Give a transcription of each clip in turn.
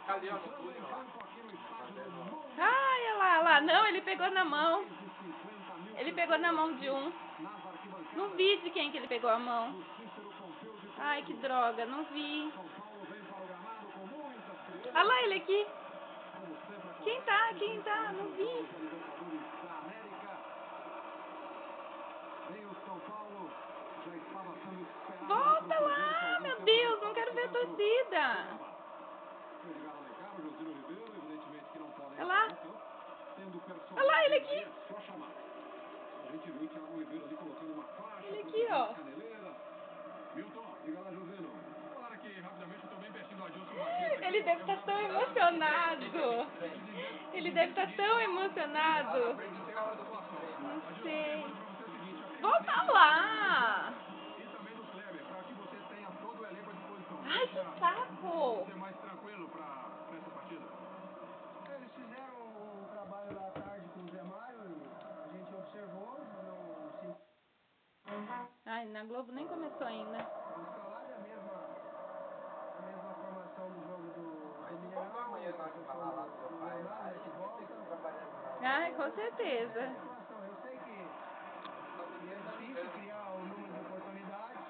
Ali, ó, no túnel lá. Ai, olha lá. Não, ele pegou na mão. Ele pegou na mão de um. Não vi de quem que ele pegou a mão. Ai, que droga, não vi. Olha lá ele aqui. Quem tá? Quem tá? Não vi. Volta lá, meu Deus, não quero ver a torcida. Olha lá. Olha lá ele aqui. Ele aqui, ó. Ele deve estar tão emocionado. Ele deve estar tão emocionado. Não sei. Volta lá. Ai, que saco. Eles fizeram o trabalho lá à tarde com o Zé Mário, a gente observou, não se... Ai, na Globo nem começou ainda. Escalada é a mesma formação do jogo do Mineirão, amanhã nós vamos falar lá do Leonardo, que volta. Ai, com certeza. Eu sei que é difícil criar o número de oportunidades,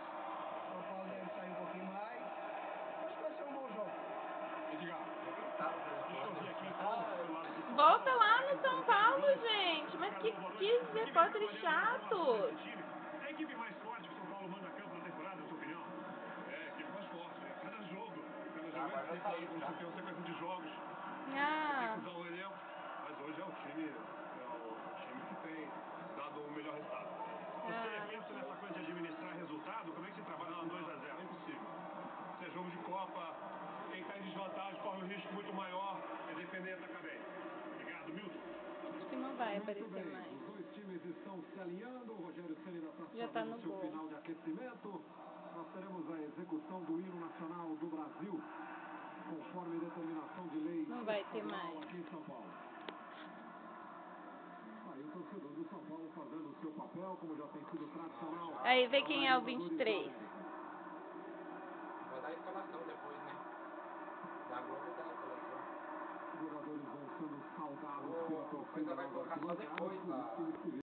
São Paulo deve sair um pouquinho mais, acho que vai ser um bom jogo. Volta lá no São Paulo, gente. Mas que repórteres chatos. A equipe mais forte que o São Paulo manda a campo na temporada, na sua opinião? É, a equipe mais forte. Cada jogo é sempre você tem uma sequência de jogos. Ah. Tem que usar o elenco. Mas hoje é o time que tem dado o melhor resultado. Você pensa nessa coisa de administrar resultado? Como é que você trabalha lá 2-0? É impossível. Isso é jogo de Copa. Quem está em desvantagem corre um risco muito maior. É defender e atacar bem. Obrigado, Milton. Acho que não vai aparecer mais. Os dois times estão se alinhando. O Rogério Ceni Já tá no seu gol. final de aquecimento. Nós teremos a execução do hino nacional do Brasil, conforme determinação de lei. Não vai ter mais. Aqui em São Paulo. Aí o torcedor do São Paulo fazendo o seu papel, como já tem sido tradicional. Aí vê quem é o 23. Vai dar a escalação depois, né? Da Globo dá a escalação. Os jogadores vão sendo saudados pela torcida. Coisa vai colocar só depois,